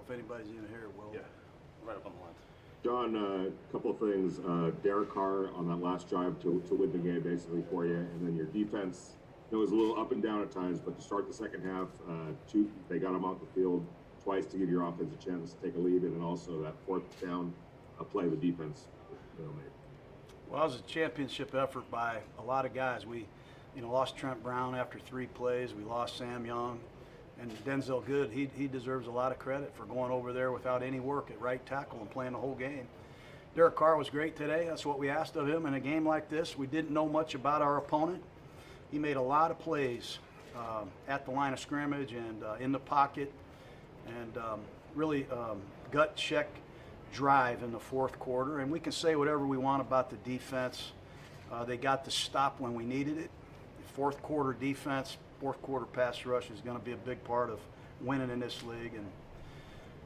if anybody's even here, Will. Yeah, right up on the line. John, a couple of things. Derek Carr on that last drive to win the game basically for you, and then your defense. It was a little up and down at times, but to start the second half, they got him off the field twice to give your offense a chance to take a lead, and then also that fourth down play the defense made. Well, it was a championship effort by a lot of guys. We, lost Trent Brown after 3 plays. We lost Sam Young, and Denzel Good. He deserves a lot of credit for going over there without any work at right tackle and playing the whole game. Derek Carr was great today. That's what we asked of him in a game like this. We didn't know much about our opponent. He made a lot of plays at the line of scrimmage and in the pocket, and really gut check drive in the fourth quarter. And we can say whatever we want about the defense. They got the stop when we needed it. The fourth quarter defense, fourth quarter pass rush is going to be a big part of winning in this league. And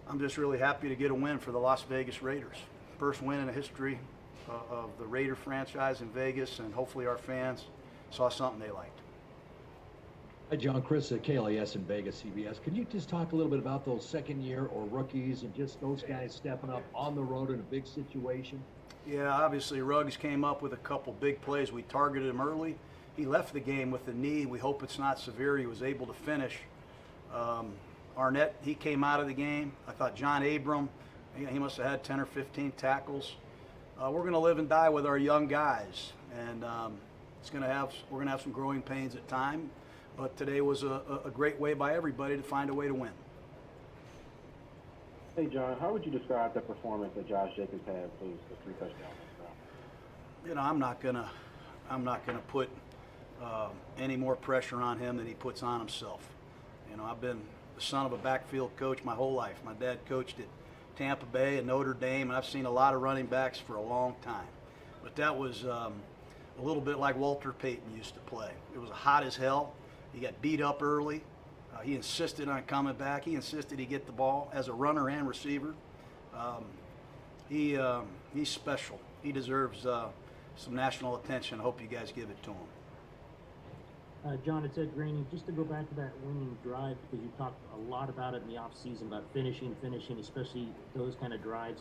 I'm just really happy to get a win for the Las Vegas Raiders. First win in the history of the Raider franchise in Vegas, and hopefully our fans saw something they liked. Hi, John. Chris at KLAS in Vegas, CBS. Can you just talk a little bit about those second-year or rookies and just those guys stepping up on the road in a big situation? Yeah, obviously Ruggs came up with a couple big plays. We targeted him early. He left the game with a knee. We hope it's not severe. He was able to finish. Arnett, he came out of the game. I thought John Abram, he must have had 10 or 15 tackles. We're going to live and die with our young guys, and we're going to have some growing pains at time. But today was a great way by everybody to find a way to win. Hey, John, how would you describe the performance that Josh Jacobs had for the 3 touchdowns? I'm not gonna put any more pressure on him than he puts on himself. I've been the son of a backfield coach my whole life. My dad coached at Tampa Bay and Notre Dame, and I've seen a lot of running backs for a long time. But that was a little bit like Walter Payton used to play. It was hot as hell. He got beat up early. He insisted on coming back. He insisted he get the ball as a runner and receiver. He's special. He deserves some national attention. I hope you guys give it to him. John, it's Ed Graney. Just to go back to that winning drive, because you talked a lot about it in the offseason, about finishing, especially those kind of drives.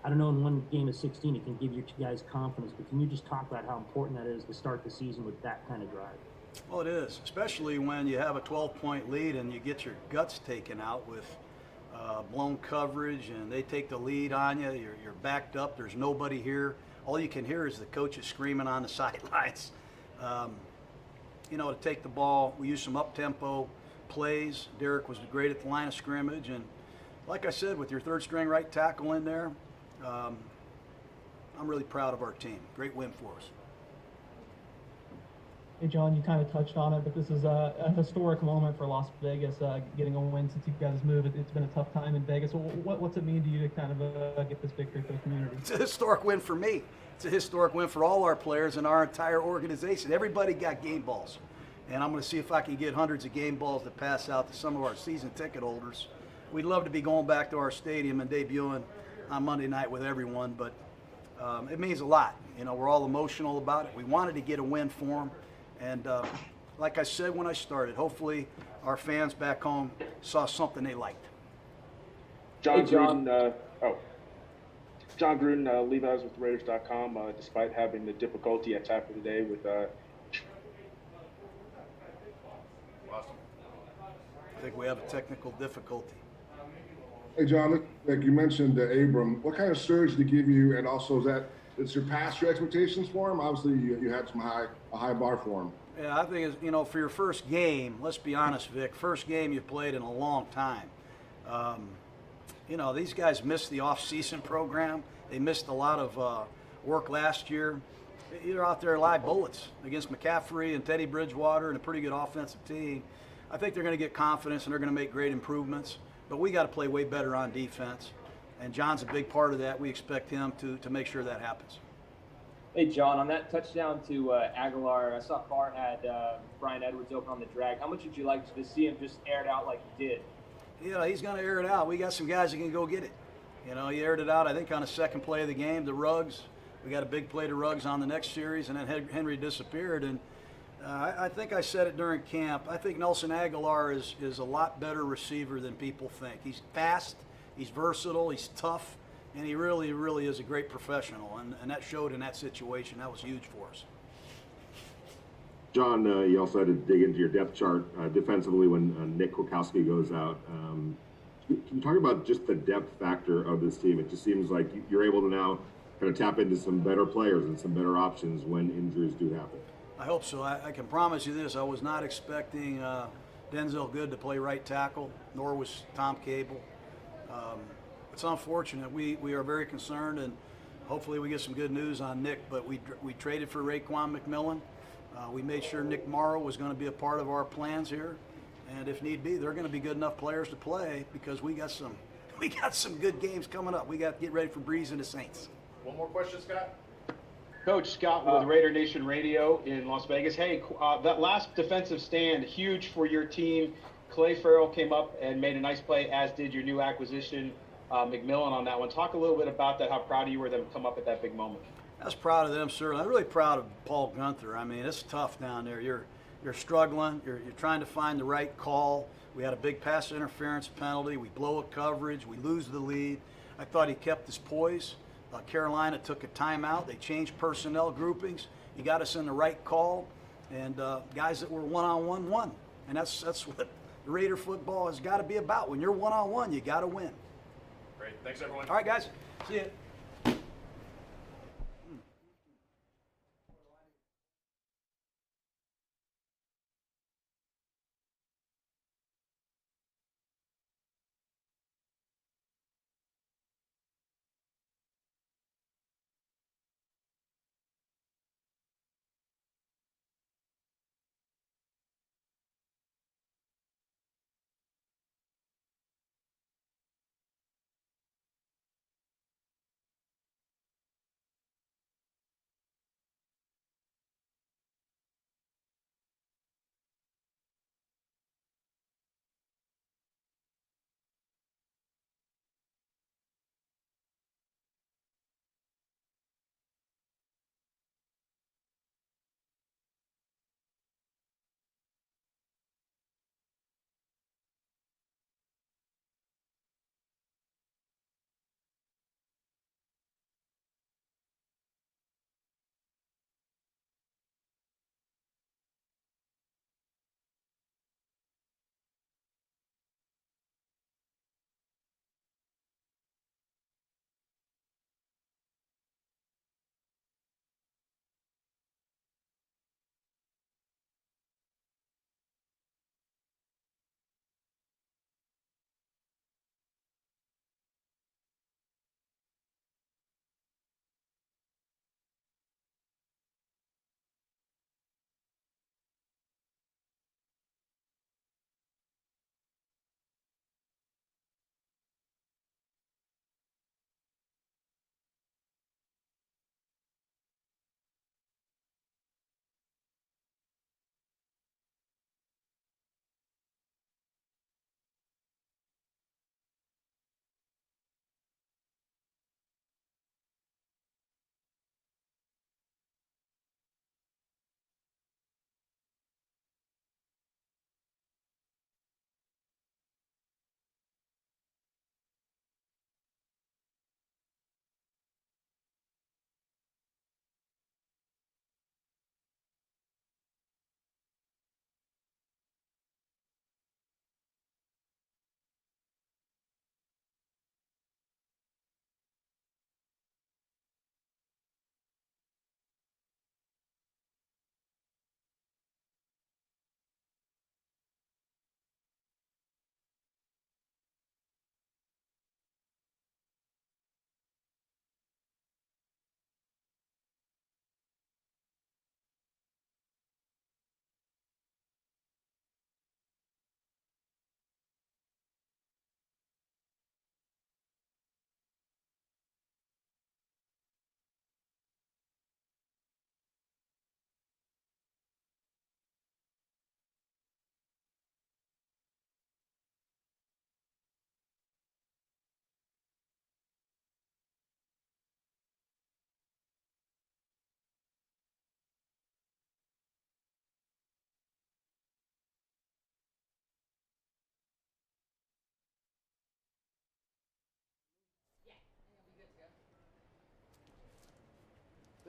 I don't know, in one game of 16, it can give you guys confidence, but can you just talk about how important that is to start the season with that kind of drive? Well, it is, especially when you have a 12-point lead and you get your guts taken out with blown coverage, and they take the lead on you. You're backed up. There's nobody here. All you can hear is the coaches screaming on the sidelines. To take the ball, we used some up-tempo plays. Derek was great at the line of scrimmage, and like I said, with your third-string right tackle in there, I'm really proud of our team. Great win for us. Hey, John, you kind of touched on it, but this is a historic moment for Las Vegas, getting a win since you guys moved. It's been a tough time in Vegas. What's it mean to you to kind of get this victory for the community? It's a historic win for me. It's a historic win for all our players and our entire organization. Everybody got game balls, and I'm going to see if I can get hundreds of game balls to pass out to some of our season ticket holders. We'd love to be going back to our stadium and debuting on Monday night with everyone, but it means a lot. We're all emotional about it. We wanted to get a win for them. And like I said when I started, hopefully our fans back home saw something they liked. John Gruden, Levi's with Raiders.com, despite having the difficulty at tackle today with I think we have a technical difficulty. Hey, John, like you mentioned Abram, what kind of surge did he give you, and also it surpassed your expectations for him? Obviously, you had a high bar for him. Yeah, I think for your first game, let's be honest, Vic, first game you've played in a long time. These guys missed the off-season program. They missed a lot of work last year. They're out there live bullets against McCaffrey and Teddy Bridgewater and a pretty good offensive team. I think they're going to get confidence and they're going to make great improvements. But we got to play way better on defense. And John's a big part of that. We expect him to make sure that happens. Hey, John, on that touchdown to Aguilar, I saw Carr had Brian Edwards open on the drag. How much would you like to see him just air it out like he did? He's going to air it out. We got some guys that can go get it. He aired it out, I think, on the second play of the game to Ruggs. We got a big play to Ruggs on the next series, and then Henry disappeared. And I think I said it during camp. I think Nelson Aguilar is a lot better receiver than people think. He's fast. He's versatile, he's tough, and he really, really is a great professional. And that showed in that situation. That was huge for us. John, you also had to dig into your depth chart defensively when Nick Kwiatkowski goes out. Can you talk about just the depth factor of this team? It just seems like you're able to now kind of tap into some better players and some better options when injuries do happen. I hope so. I can promise you this. I was not expecting Denzel Good to play right tackle, nor was Tom Cable. It's unfortunate. We are very concerned, and hopefully we get some good news on Nick. But we traded for Raekwon McMillan. We made sure Nick Morrow was going to be a part of our plans here, and if need be, they're going to be good enough players to play because we got some good games coming up. We got to get ready for Breeze and the Saints. One more question, Scott. Coach Scott with Raider Nation Radio in Las Vegas. Hey, that last defensive stand, huge for your team. Clay Farrell came up and made a nice play, as did your new acquisition, McMillan, on that one. Talk a little bit about that, how proud you were of them to come up at that big moment. I was proud of them, sir. I'm really proud of Paul Gunther. I mean, it's tough down there. You're struggling. You're trying to find the right call. We had a big pass interference penalty. We blow a coverage. We lose the lead. I thought he kept his poise. Carolina took a timeout. They changed personnel groupings. He got us in the right call, and guys that were one-on-one won. And that's what Raider football has got to be about. When you're one-on-one, you got to win. Great. Thanks, everyone. All right, guys. See you.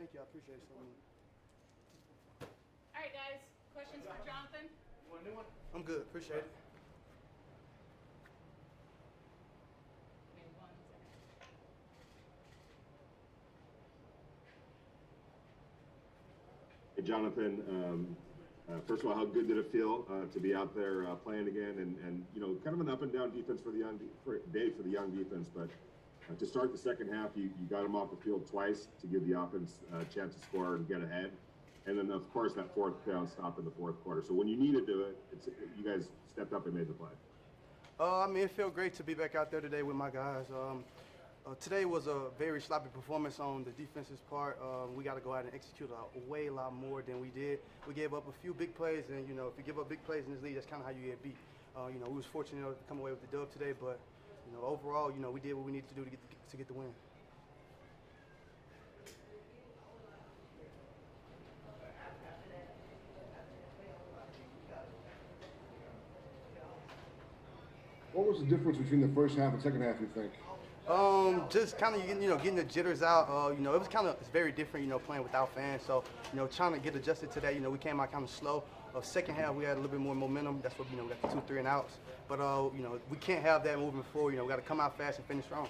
Thank you. I appreciate it so much. All right, guys. Questions for Jonathan? You want a new one? I'm good. Appreciate it. Give me 1 second. Hey, Jonathan, first of all, how good did it feel to be out there playing again, and you know, kind of an up and down defense for the young defense, but to start the second half, you got them off the field twice to give the offense a chance to score and get ahead, and then of course that fourth down stop in the fourth quarter. So when you needed to do it, you guys stepped up and made the play. I mean, it felt great to be back out there today with my guys. Today was a very sloppy performance on the defense's part. We got to go out and execute a lot more than we did. We gave up a few big plays, and you know, if you give up big plays in this league, that's kind of how you get beat. You know, we was fortunate to come away with the dub today, but you know, overall, you know, we did what we needed to do to get the win. What was the difference between the first half and second half, you think? Just kind of, you know, getting the jitters out. You know, it's very different, you know, playing without fans. So, you know, trying to get adjusted to that. You know, we came out kind of slow. Second half, we had a little bit more momentum. That's what, you know, we got the 2, 3 and outs. But, you know, we can't have that moving forward. You know, we got to come out fast and finish strong.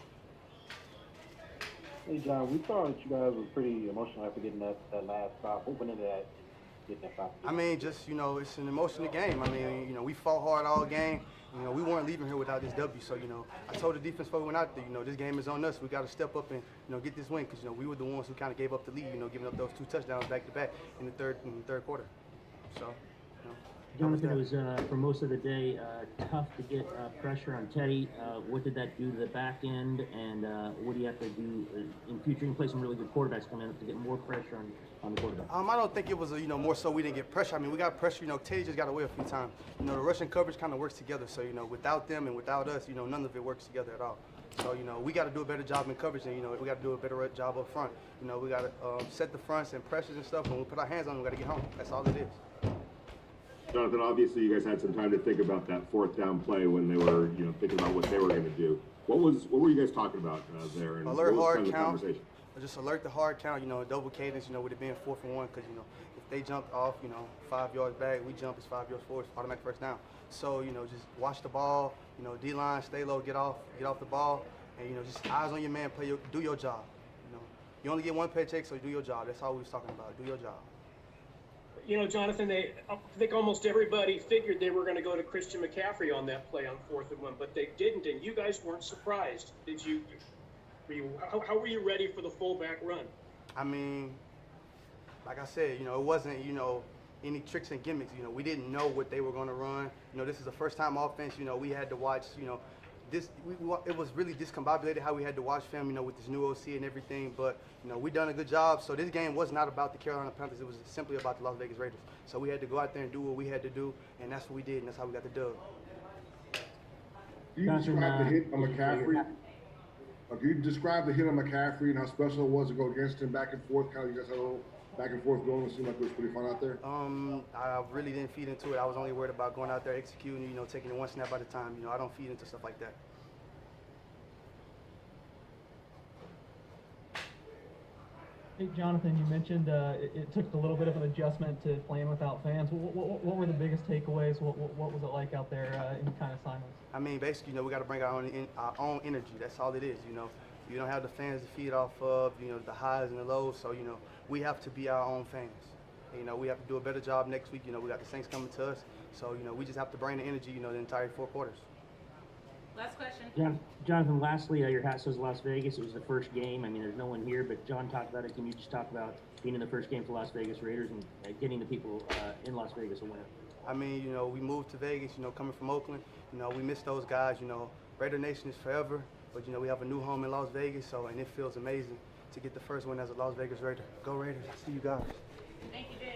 Hey, John, we thought that you guys were pretty emotional after getting that last stop. What went into that? Getting that stop? I mean, just, you know, it's an emotional game. I mean, you know, we fought hard all game. You know, we weren't leaving here without this W. So, you know, I told the defense before we went out there, you know, this game is on us. We got to step up and, you know, get this win because, you know, we were the ones who kind of gave up the lead, you know, giving up those 2 touchdowns back to back in the third quarter. So, you know. Jonathan, it was for most of the day tough to get pressure on Teddy. What did that do to the back end, and what do you have to do in future? You can play some really good quarterbacks coming up to get more pressure on the quarterback. I don't think it was, you know, more so we didn't get pressure. I mean, we got pressure. You know, Teddy just got away a few times. You know, the rushing coverage kind of works together. So, you know, without them and without us, you know, none of it works together at all. So, you know, we got to do a better job in coverage, and, you know, we got to do a better job up front. You know, we got to set the fronts and pressures and stuff. When we put our hands on them, we got to get home. That's all it is. Jonathan, obviously you guys had some time to think about that fourth down play when they were, you know, thinking about what they were going to do. What were you guys talking about there? And alert what was hard kind of the count. conversation? Just alert the hard count. You know, double cadence. You know, with it being 4 for 1, because, you know, if they jumped off, you know, 5 yards back, we jump, it's 5 yards forward, it's automatic first down. So, you know, just watch the ball. You know, D-line, stay low, get off the ball, and, you know, just eyes on your man, do your job. You know, you only get one paycheck, so do your job. That's all we was talking about. Do your job. You know, Jonathan, I think almost everybody figured they were going to go to Christian McCaffrey on that play on 4th and 1, but they didn't, and you guys weren't surprised. Did you? How were you ready for the fullback run? I mean, like I said, you know, it wasn't, you know, any tricks and gimmicks. You know, we didn't know what they were going to run. You know, this is the first time offense. You know, we had to watch, you know, it was really discombobulated how we had to watch film, you know, with this new OC and everything. But, you know, we done a good job. So this game was not about the Carolina Panthers. It was simply about the Las Vegas Raiders. So we had to go out there and do what we had to do, and that's what we did, and that's how we got the dub. Can you describe the hit on McCaffrey? Can you describe the hit on McCaffrey and how special it was to go against him back and forth? Kind of, you guys had a little back and forth going. It seemed like it was pretty fun out there. I really didn't feed into it. I was only worried about going out there executing, you know, taking it one snap at a time. You know, I don't feed into stuff like that. Hey, Jonathan, you mentioned it took a little bit of an adjustment to playing without fans. What were the biggest takeaways? What was it like out there in kind of silence? I mean, basically, you know, we got to bring our own energy. That's all it is, you know. You don't have the fans to feed off of, you know, the highs and the lows. So, you know, we have to be our own fans. You know, we have to do a better job next week. You know, we got the Saints coming to us. So, you know, we just have to bring the energy, you know, the entire 4 quarters. Last question. Jonathan, lastly, your hat says Las Vegas. It was the first game. I mean, there's no one here, but John talked about it. Can you just talk about being in the first game for Las Vegas Raiders and getting the people in Las Vegas a win? I mean, you know, we moved to Vegas, you know, coming from Oakland. You know, we miss those guys. You know, Raider Nation is forever. But, you know, we have a new home in Las Vegas, so, and it feels amazing to get the first win as a Las Vegas Raider. Go Raiders. See you guys. Thank you, Dave.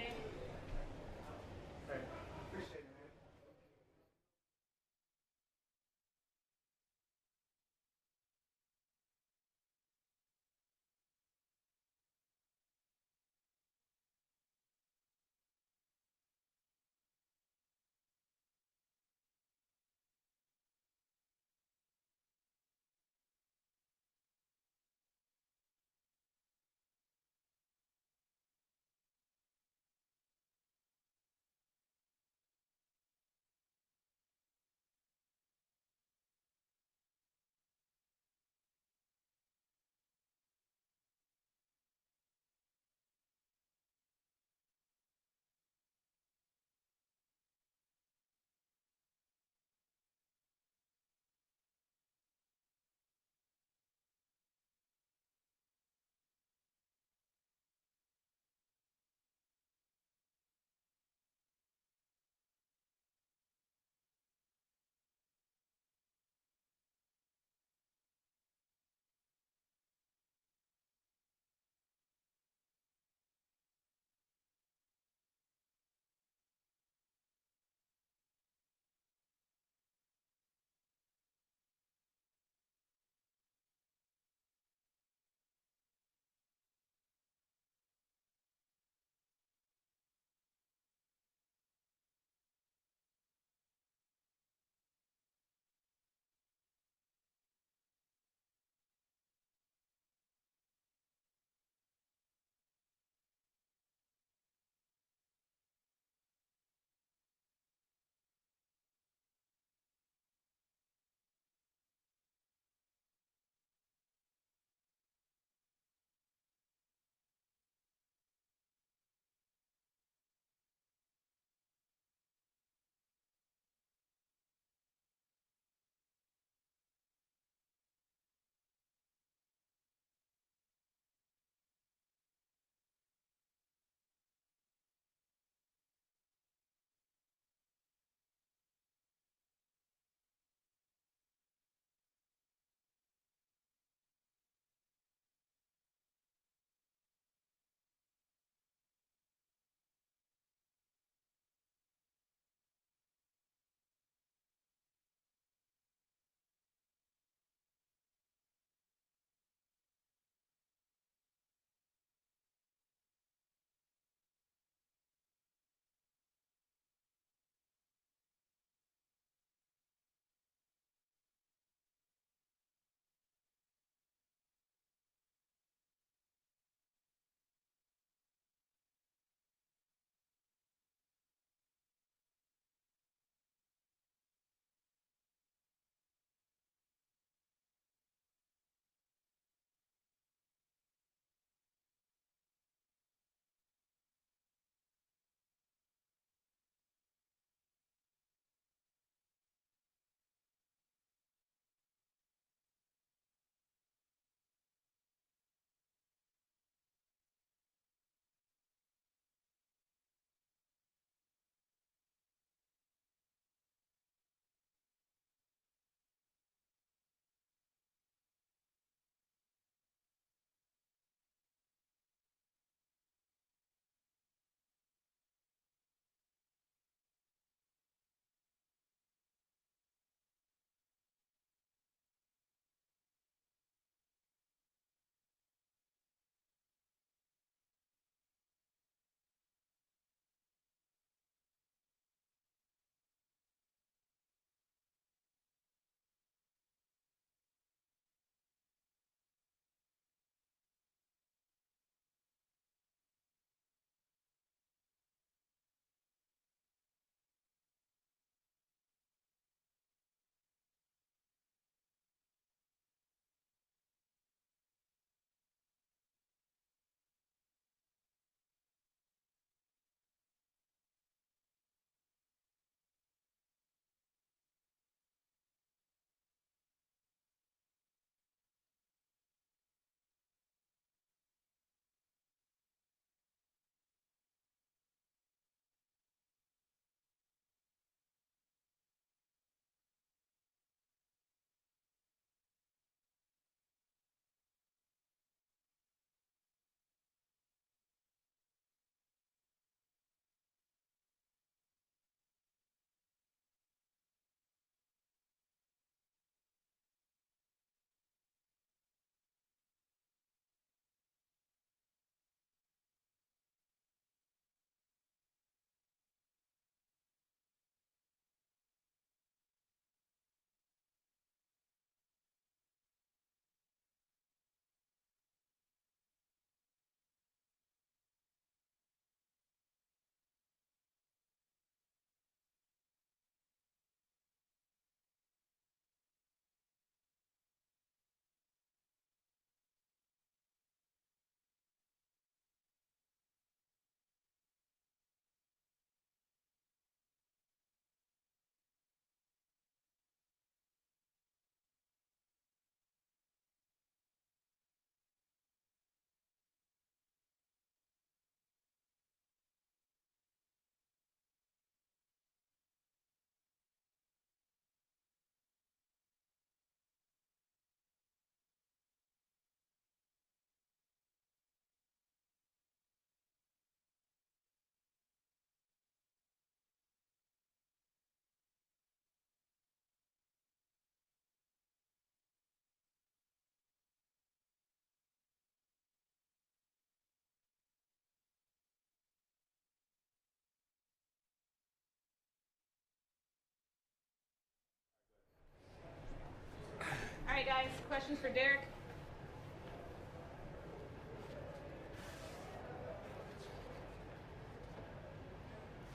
right, guys, questions for Derek?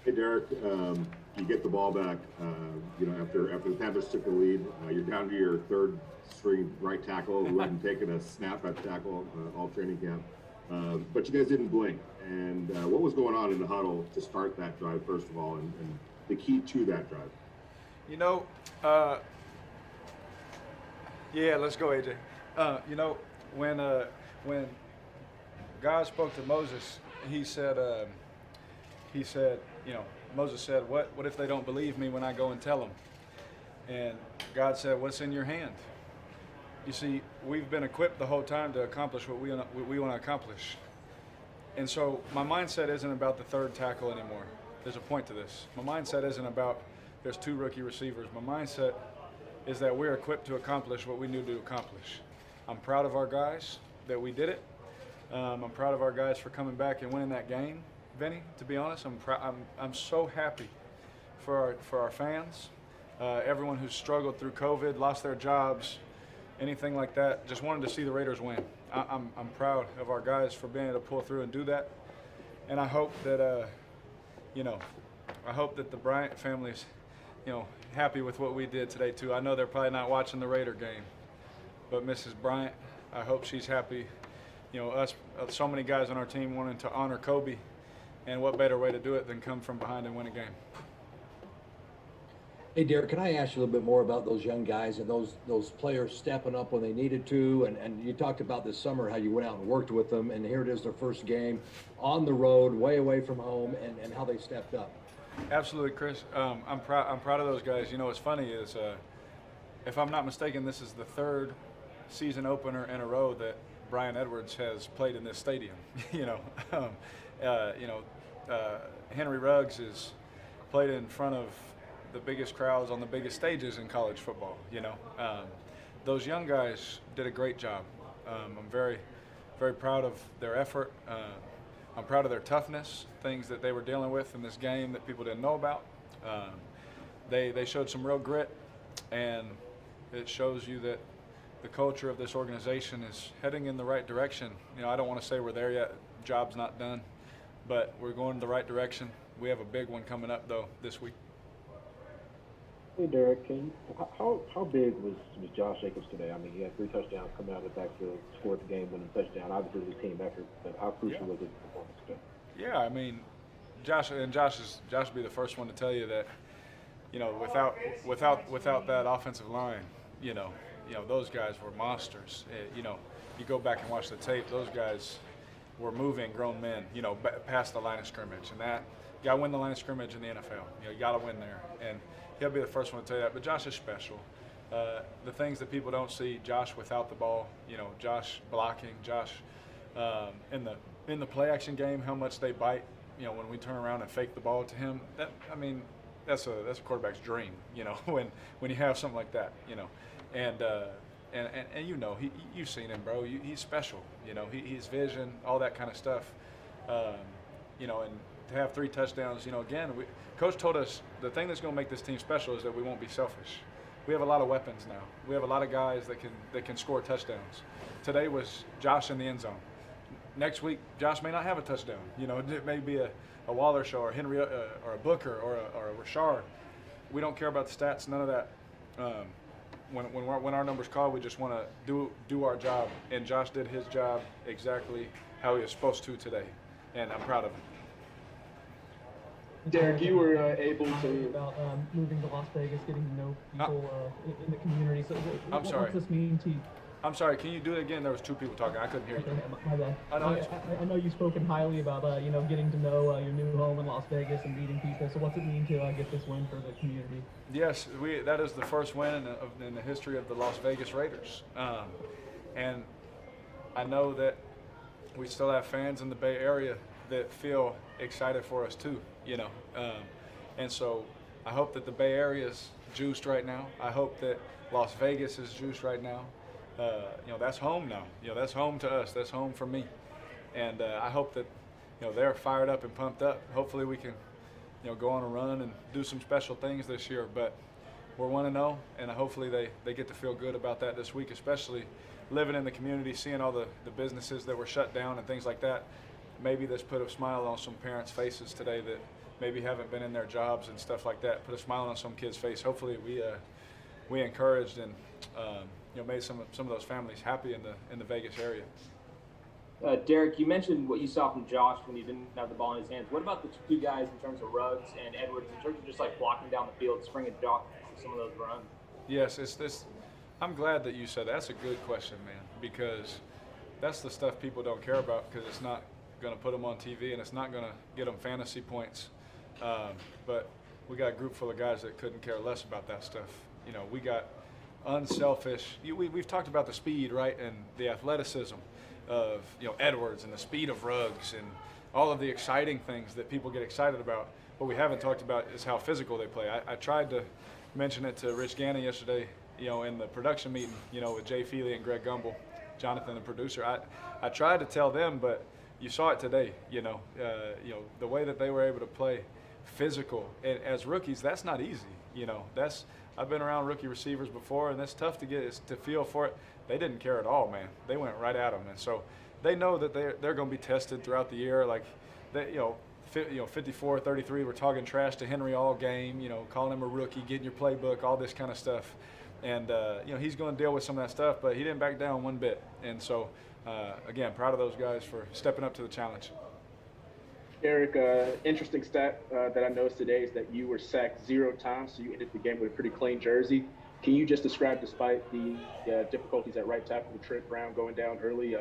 Hey, Derek, you get the ball back, after the Panthers took the lead. You're down to your third string right tackle who hadn't taken a snap at tackle all training camp. But you guys didn't blink. And what was going on in the huddle to start that drive, first of all, and the key to that drive? Let's go, AJ. When God spoke to Moses, he said, Moses said, what if they don't believe me when I go and tell them? And God said, what's in your hand? You see, we've been equipped the whole time to accomplish what we want to accomplish. And so my mindset isn't about the third tackle anymore. There's a point to this. My mindset isn't about there's 2 rookie receivers. My mindset is that we're equipped to accomplish what we knew to accomplish. I'm proud of our guys that we did it. I'm proud of our guys for coming back and winning that game. Vinny, to be honest, I'm so happy for our fans, everyone who's struggled through COVID, lost their jobs, anything like that. Just wanted to see the Raiders win. I'm proud of our guys for being able to pull through and do that, and I hope that the Bryant family's happy with what we did today too. I know they're probably not watching the Raider game, but Mrs. Bryant, I hope she's happy. Us, so many guys on our team wanting to honor Kobe. And what better way to do it than come from behind and win a game? Hey, Derek, can I ask you a little bit more about those young guys and those players stepping up when they needed to? And you talked about this summer how you went out and worked with them, and here it is, their first game on the road, way away from home, and how they stepped up. Absolutely, Chris. I'm proud of those guys. What's funny is, if I'm not mistaken, this is the 3rd season opener in a row that Brian Edwards has played in this stadium. Henry Ruggs has played in front of the biggest crowds on the biggest stages in college football. Those young guys did a great job. I'm very, very proud of their effort. I'm proud of their toughness, things that they were dealing with in this game that people didn't know about. They showed some real grit, and it shows you that the culture of this organization is heading in the right direction. I don't want to say we're there yet. Job's not done. But we're going in the right direction. We have a big one coming up, though, this week. Hey, Derek, how big was Josh Jacobs today? I mean, he had 3 touchdowns coming out of the backfield, scored the game-winning touchdown. Obviously, it was a team effort, but how crucial was his performance today? Yeah, I mean, Josh will be the first one to tell you that, without that offensive line, those guys were monsters. You go back and watch the tape; those guys were moving grown men, past the line of scrimmage, and that you got to win the line of scrimmage in the NFL. You got to win there, and he'll be the first one to tell you that. But Josh is special. The things that people don't see, Josh without the ball, Josh blocking, Josh in the play action game, how much they bite. When we turn around and fake the ball to him, that's a quarterback's dream. When you have something like that, and you've seen him, bro. He's special. His vision, all that kind of stuff. And to have 3 touchdowns, again, Coach told us the thing that's going to make this team special is that we won't be selfish. We have a lot of weapons now. We have a lot of guys that can score touchdowns. Today was Josh in the end zone. Next week, Josh may not have a touchdown. It may be a Waller show or Henry or a Booker or a Rashard. We don't care about the stats, none of that. When our numbers call, we just want to do our job, and Josh did his job exactly how he was supposed to today, and I'm proud of him. Derek, you were able to about moving to Las Vegas, getting to know people in the community. So I'm sorry. What's this mean to you? I'm sorry. Can you do it again? There was 2 people talking. I couldn't hear you. My bad. I know you've spoken highly about getting to know your new home in Las Vegas and meeting people. So what's it mean to get this win for the community? Yes, that is the first win in the history of the Las Vegas Raiders, and I know that we still have fans in the Bay Area that feel excited for us too. And so I hope that the Bay Area is juiced right now. I hope that Las Vegas is juiced right now. That's home now. That's home to us. That's home for me. And I hope that, they're fired up and pumped up. Hopefully we can, go on a run and do some special things this year. But we're 1-0, and hopefully they get to feel good about that this week, especially living in the community, seeing all the businesses that were shut down and things like that. Maybe this put a smile on some parents' faces today that maybe haven't been in their jobs and stuff like that. Put a smile on some kid's face. Hopefully we encouraged and made some of those families happy in the Vegas area. Derek, you mentioned what you saw from Josh when he didn't have the ball in his hands. What about the two guys in terms of Ruggs and Edwards, in terms of just like blocking down the field, springing Josh some of those runs? Yes, I'm glad that you said that. That's a good question, man, because that's the stuff people don't care about because it's not going to put them on TV and it's not going to get them fantasy points. But we got a group full of guys that couldn't care less about that stuff. We got unselfish. We've talked about the speed, right, and the athleticism of Edwards and the speed of Ruggs and all of the exciting things that people get excited about. What we haven't talked about is how physical they play. I tried to mention it to Rich Gannon yesterday, in the production meeting, with Jay Feely and Greg Gumbel, Jonathan, the producer. I tried to tell them, but you saw it today. The way that they were able to play physical and as rookies, that's not easy. I've been around rookie receivers before, and that's tough to feel for it. They didn't care at all, man. They went right at them, and so they know that they're going to be tested throughout the year. Like, 54-33, we're talking trash to Henry all game. Calling him a rookie, getting your playbook, all this kind of stuff, and he's going to deal with some of that stuff. But he didn't back down one bit, and so again, proud of those guys for stepping up to the challenge. Derek, interesting stat that I noticed today is that you were sacked 0 times, so you ended the game with a pretty clean jersey. Can you just describe, despite the difficulties at right tackle with Trent Brown going down early,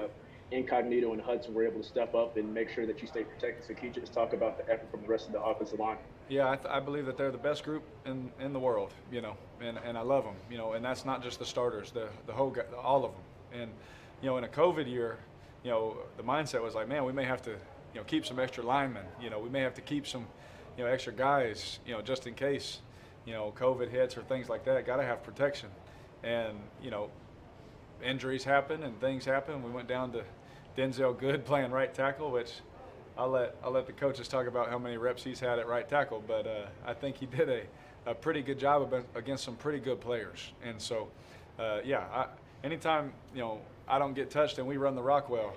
Incognito and Hudson were able to step up and make sure that you stay protected? So can you just talk about the effort from the rest of the offensive line? Yeah, I believe that they're the best group in the world, and I love them, and that's not just the starters, the whole all of them. And in a COVID year, the mindset was like, man, we may have to keep some extra linemen. We may have to keep some extra guys, just in case COVID hits or things like that. Got to have protection, and injuries happen and things happen. We went down to Denzel Good playing right tackle, which I'll let the coaches talk about how many reps he's had at right tackle, but I think he did a pretty good job against some pretty good players. And so, anytime I don't get touched and we run the rock well,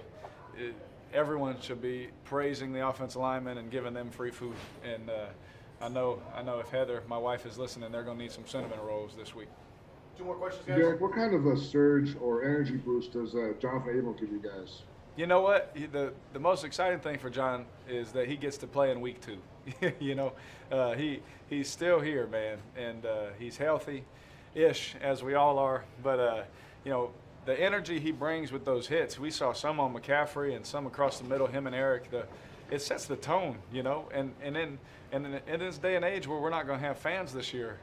everyone should be praising the offensive linemen and giving them free food. And I know if Heather, my wife, is listening, they're going to need some cinnamon rolls this week. 2 more questions, guys. Derek, what kind of a surge or energy boost does Jonathan Abram give you guys? You know what? The most exciting thing for John is that he gets to play in week 2. He's still here, man, and he's healthy-ish, as we all are. But the energy he brings with those hits, we saw some on McCaffrey and some across the middle, him and Eric. It sets the tone, and in this day and age where we're not going to have fans this year,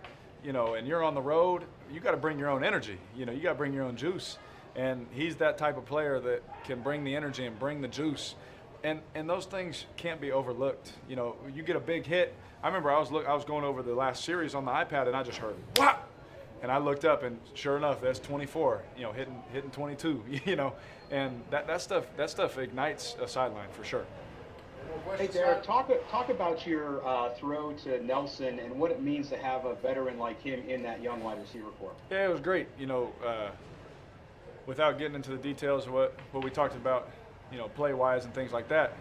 and you're on the road, you got to bring your own energy. You got to bring your own juice. And he's that type of player that can bring the energy and bring the juice. And those things can't be overlooked. You get a big hit. I remember I was going over the last series on the iPad, and I just heard, "Whap!" And I looked up, and sure enough, that's 24, hitting 22, and that stuff ignites a sideline for sure. Hey, Derek, talk about your throw to Nelson and what it means to have a veteran like him in that young wide receiver corps. Yeah, it was great. Without getting into the details of what we talked about, play-wise and things like that,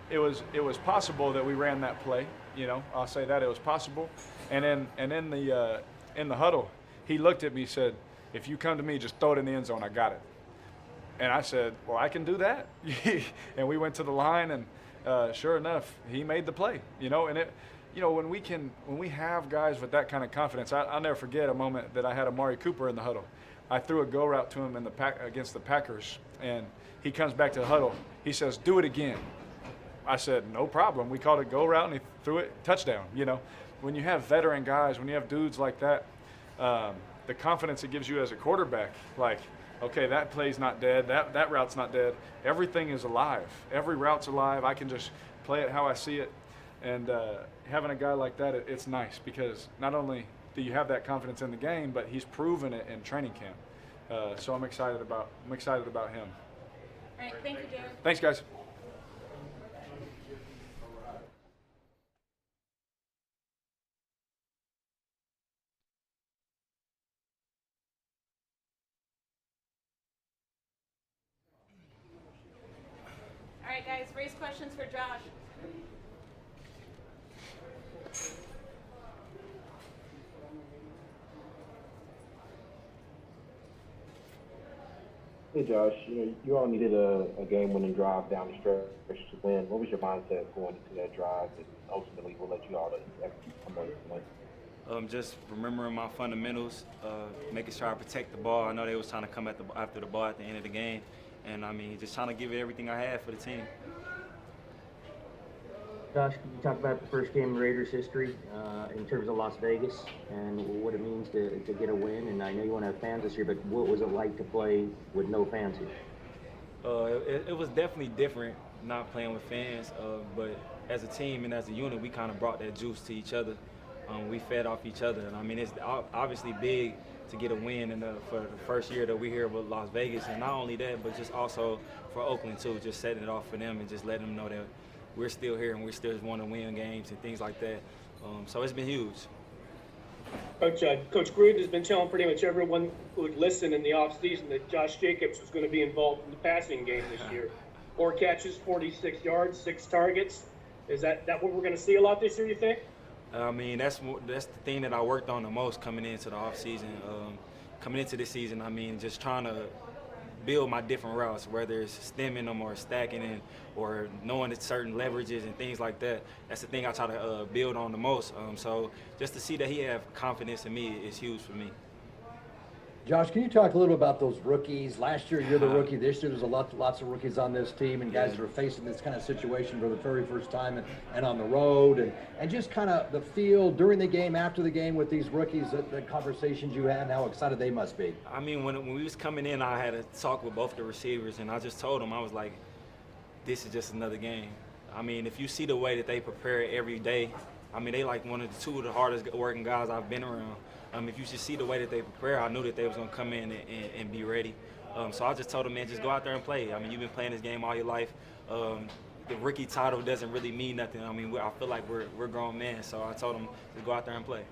it was possible that we ran that play. I'll say that it was possible. And in the huddle, he looked at me and said, "If you come to me, just throw it in the end zone. I got it." And I said, "Well, I can do that." And we went to the line, and sure enough, he made the play. And it, when we have guys with that kind of confidence, I'll never forget a moment that I had Amari Cooper in the huddle. I threw a go route to him against the Packers, and he comes back to the huddle. He says, "Do it again." I said, "No problem." We called it go route, and he threw it, touchdown. When you have veteran guys, when you have dudes like that, the confidence it gives you as a quarterback, like, okay, that play's not dead, that route's not dead. Everything is alive. Every route's alive. I can just play it how I see it. And having a guy like that, it's nice because not only do you have that confidence in the game, but he's proven it in training camp. So I'm excited about him. All right, thank you, Derek. Thanks, guys. guys, race questions for Josh. Hey Josh, you all needed a game-winning drive down the stretch to win. What was your mindset going into that drive that ultimately will let you all to execute come away with the win? Just remembering my fundamentals, making sure I protect the ball. I know they was trying to come after the ball at the end of the game, and I mean just trying to give it everything I had for the team. Josh, you talk about the first game in Raiders history in terms of Las Vegas and what it means to get a win. And I know you want to have fans this year, but what was it like to play with no fans here? It was definitely different not playing with fans, but as a team and as a unit, we kind of brought that juice to each other. We fed off each other, and I mean it's obviously big to get a win for the first year that we're here with Las Vegas, and not only that, but just also for Oakland too, just setting it off for them and just letting them know that we're still here and we still want to win games and things like that. So it's been huge. Coach Gruden has been telling pretty much everyone who would listen in the offseason that Josh Jacobs was going to be involved in the passing game this year. 4 catches, 46 yards, 6 targets. Is that what we're going to see a lot this year, you think? I mean, that's the thing that I worked on the most coming into the offseason. Coming into this season, I mean, just trying to build my different routes, whether it's stemming them or stacking them or knowing the certain leverages and things like that. That's the thing I try to build on the most. So just to see that he have confidence in me is huge for me. Josh, can you talk a little about those rookies? Last year, you're the rookie. This year, there's lots of rookies on this team and guys that are facing this kind of situation for the very first time and on the road. And just kind of the feel during the game, after the game with these rookies, the conversations you had and how excited they must be. I mean, when we was coming in, I had a talk with both the receivers, and I just told them, I was like, this is just another game. I mean, if you see the way that they prepare every day, I mean, they like two of the hardest working guys I've been around. If you should see the way that they prepare, I knew that they was going to come in and be ready. So I just told them, man, just go out there and play. I mean, you've been playing this game all your life. The rookie title doesn't really mean nothing. I mean, I feel like we're grown men. So I told them, just go out there and play.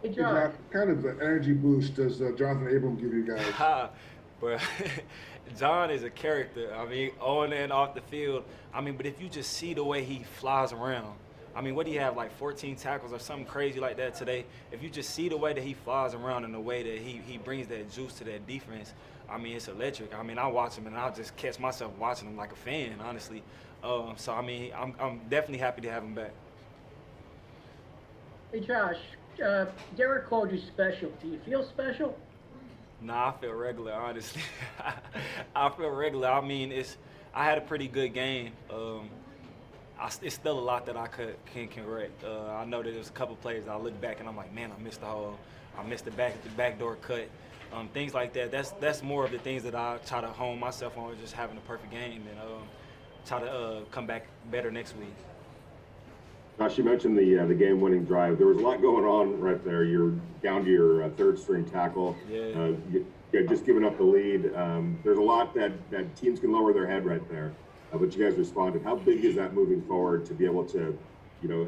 Hey, John. What kind of energy boost does Jonathan Abram give you guys? But John is a character. I mean, on and off the field. I mean, but if you just see the way he flies around, I mean, what do you have, like 14 tackles or something crazy like that today? If you just see the way that he flies around and the way that he brings that juice to that defense, I mean, it's electric. I mean, I watch him and I'll just catch myself watching him like a fan, honestly. So, I mean, I'm definitely happy to have him back. Hey, Josh, Derek called you special. Do you feel special? Nah, I feel regular, honestly. I feel regular. I mean, I had a pretty good game. It's still a lot that I can correct. I know that there's a couple plays I look back and I'm like, man, I missed the backdoor cut, things like that. That's more of the things that I try to hone myself on, just having a perfect game and try to come back better next week. Josh, you mentioned the game-winning drive. There was a lot going on right there. You're down to your third-string tackle. Yeah. You had just given up the lead. There's a lot that teams can lower their head right there. But you guys responded. How big is that moving forward to be able to,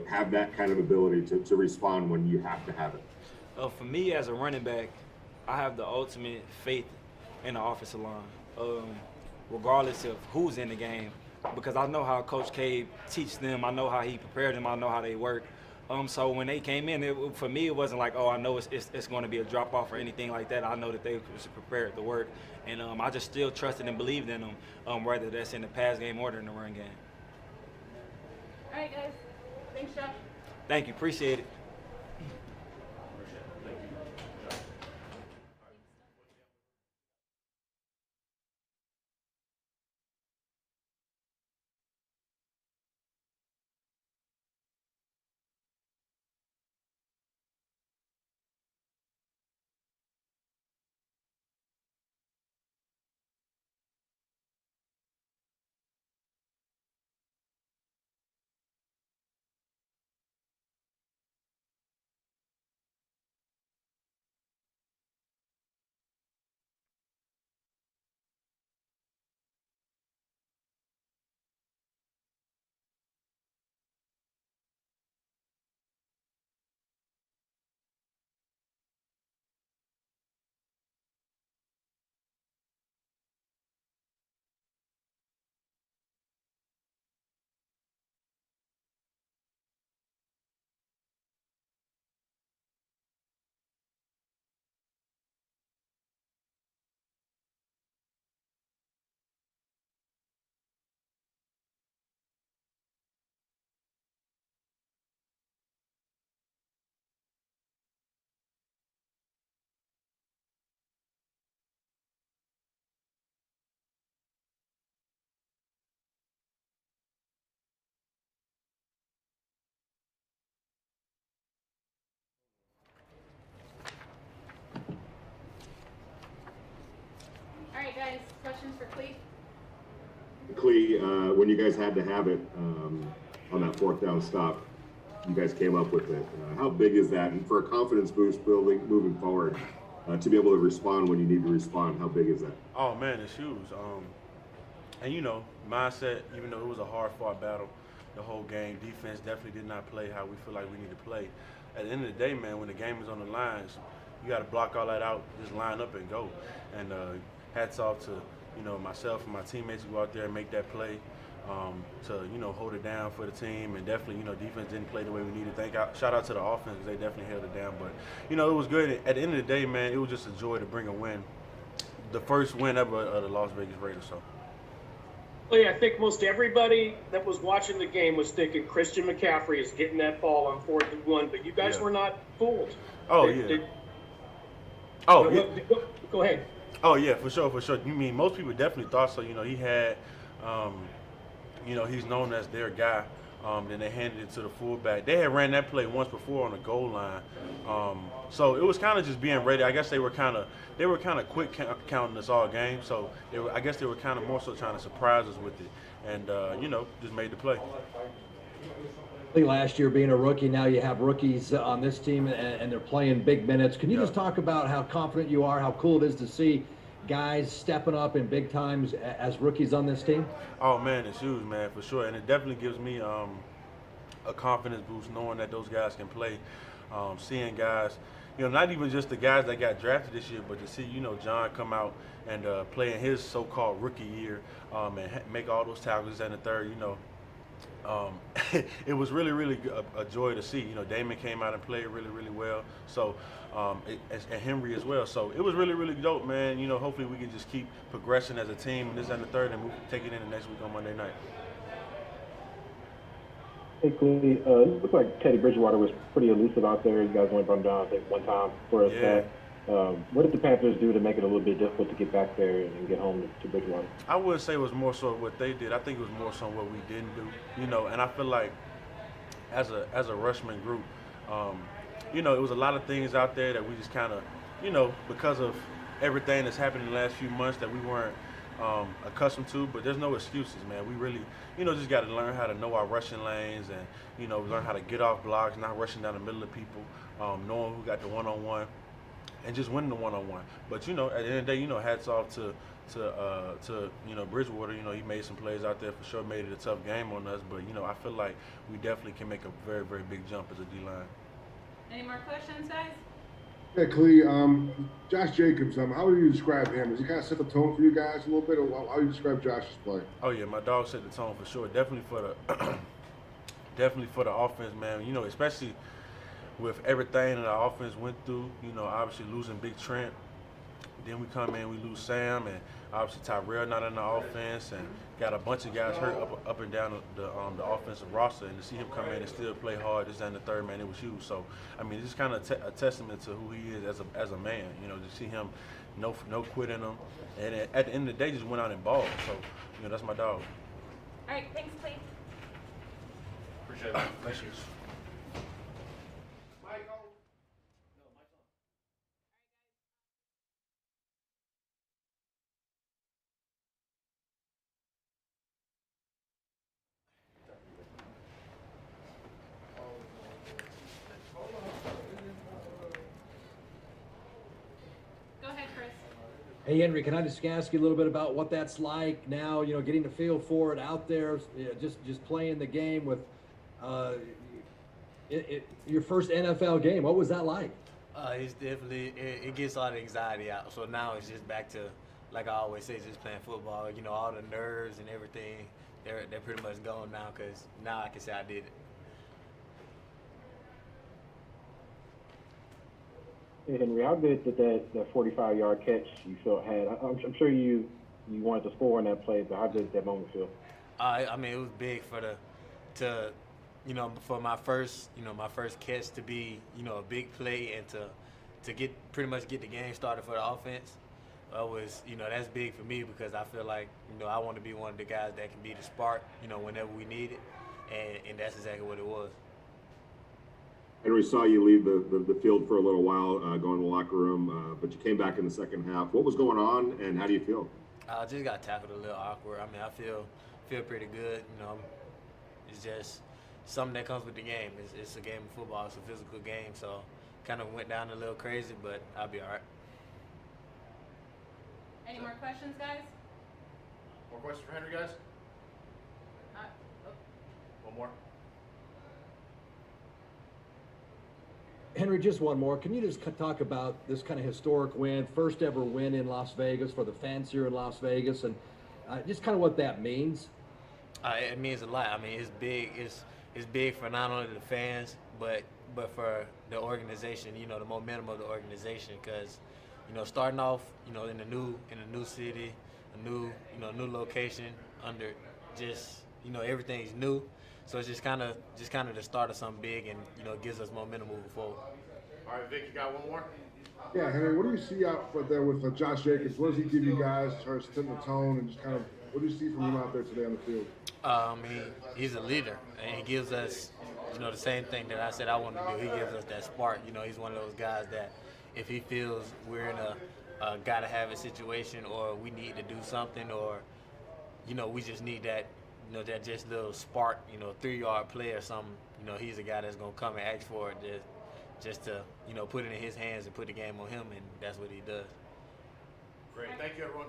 have that kind of ability to respond when you have to have it? For me as a running back, I have the ultimate faith in the offensive line, regardless of who's in the game, because I know how Coach K teaches them. I know how he prepared them. I know how they work. So when they came in, for me, it wasn't like, oh, I know it's going to be a drop-off or anything like that. I know that they was prepared to work. And I just still trusted and believed in them, whether that's in the pass game or in the run game. All right, guys. Thanks, Josh. Thank you. Appreciate it. guys, questions for Clee? Clee, when you guys had to have it on that fourth down stop, you guys came up with it. How big is that? And for a confidence boost moving forward, to be able to respond when you need to respond, how big is that? Oh man, it's huge. And you know, mindset, even though it was a hard-fought battle the whole game, defense definitely did not play how we feel like we need to play. At the end of the day, man, when the game is on the lines, you got to block all that out, just line up and go. And hats off to, you know, myself and my teammates who go out there and make that play to, you know, hold it down for the team. And definitely, you know, defense didn't play the way we needed. Shout out to the offense because they definitely held it down. But, you know, it was good. At the end of the day, man, it was just a joy to bring a win. The first win ever of the Las Vegas Raiders. So. Well, I think most everybody that was watching the game was thinking Christian McCaffrey is getting that ball on 4th and 1, but you guys were not fooled. Oh, Go ahead. Oh, yeah, for sure, for sure. You mean most people definitely thought so. You know, he had, you know, he's known as their guy. Then they handed it to the fullback. They had ran that play once before on the goal line. So it was kind of just being ready. I guess they were kind of quick counting us all game. So I guess they were kind of more so trying to surprise us with it. And, you know, just made the play. Last year being a rookie, now you have rookies on this team and they're playing big minutes. Can you just talk about how confident you are, how cool it is to see guys stepping up in big times as rookies on this team? Oh, man, it's huge, man, for sure. And it definitely gives me a confidence boost knowing that those guys can play. Seeing guys, you know, not even just the guys that got drafted this year, but to see, you know, John come out and play in his so-called rookie year and make all those tackles in the third, you know. It was really, really a joy to see. You know, Damon came out and played really, really well. So, and Henry as well. So it was really, really dope, man. You know, hopefully we can just keep progressing as a team in this and the third and take it in the next week on Monday night. Hey, Clee, it looked like Teddy Bridgewater was pretty elusive out there. You guys went from down, I think, one time for a sack. What did the Panthers do to make it a little bit difficult to get back there and get home to Bridgewater? I wouldn't say it was more so what they did. I think it was more so what we didn't do. You know, and I feel like as a rushman group, you know, it was a lot of things out there that we just kind of, you know, because of everything that's happened in the last few months that we weren't accustomed to. But there's no excuses, man. We really, you know, just got to learn how to know our rushing lanes and, you know, learn how to get off blocks, not rushing down the middle of people, knowing who got the one-on-one. And just winning the one-on-one. But, you know, at the end of the day, you know, hats off to you know, Bridgewater. You know, he made some plays out there for sure, made it a tough game on us. But, you know, I feel like we definitely can make a very, very big jump as a D-line. Any more questions, guys? Yeah, Clee, Josh Jacobs, how would you describe him? Does he kind of set the tone for you guys a little bit, or how do you describe Josh's play? Oh, yeah, my dog set the tone for sure. Definitely for the offense, man. You know, especially with everything that our offense went through, you know, obviously losing Big Trent. Then we come in, we lose Sam, and obviously Tyrell not in the offense, and got a bunch of guys hurt up and down the offensive roster. And to see him come in and still play hard, this and the third, man, it was huge. So, I mean, it's kind of a testament to who he is as a man. You know, to see him no quit in him, and at the end of the day, just went out and balled. So, you know, that's my dog. All right, thanks, Clee. Appreciate it. Thank you. Hey, Henry, can I just ask you a little bit about what that's like now, you know, getting the feel for it out there, you know, just playing the game with your first NFL game. What was that like? It's definitely, it gets all the anxiety out. So now it's just back to, like I always say, just playing football. You know, all the nerves and everything, they're pretty much gone now because now I can say I did it. Hey, Henry, how good did that 45-yard catch you felt had? I'm sure you wanted to score on that play, but how good did that moment feel? I mean, it was big you know, for my first catch to be, you know, a big play and to pretty much get the game started for the offense. Was, you know, that's big for me because I feel like, you know, I want to be one of the guys that can be the spark, you know, whenever we need it, and that's exactly what it was. And we saw you leave the field for a little while, going to the locker room, but you came back in the second half. What was going on, and how do you feel? I just got tackled a little awkward. I mean, I feel pretty good. You know, it's just something that comes with the game. It's a game of football. It's a physical game. So kind of went down a little crazy, but I'll be all right. Any more questions, guys? More questions for Henry, guys? One more. Henry, just one more. Can you just talk about this kind of historic win, first ever win in Las Vegas for the fans here in Las Vegas, and just kind of what that means? It means a lot. I mean, it's big. It's big for not only the fans, but for the organization. You know, the momentum of the organization. Because, you know, starting off, you know, in a new city, a new location, under just, you know, everything's new. So it's just kind of the start of something big, and you know, it gives us momentum moving forward. All right, Vic, you got one more? Yeah, Henry, what do you see out there with Josh Jacobs? What does he give you guys as far as setting the tone and just kind of what do you see from him out there today on the field? He's a leader, and he gives us, you know, the same thing that I said I want to do. He gives us that spark. You know, he's one of those guys that if he feels we're in a gotta have a situation, or we need to do something, or you know, we just need that. You know, that just little spark, you know, 3-yard play or something, you know, he's a guy that's going to come and ask for it just to, you know, put it in his hands and put the game on him, and that's what he does. Great. Thank you, everyone.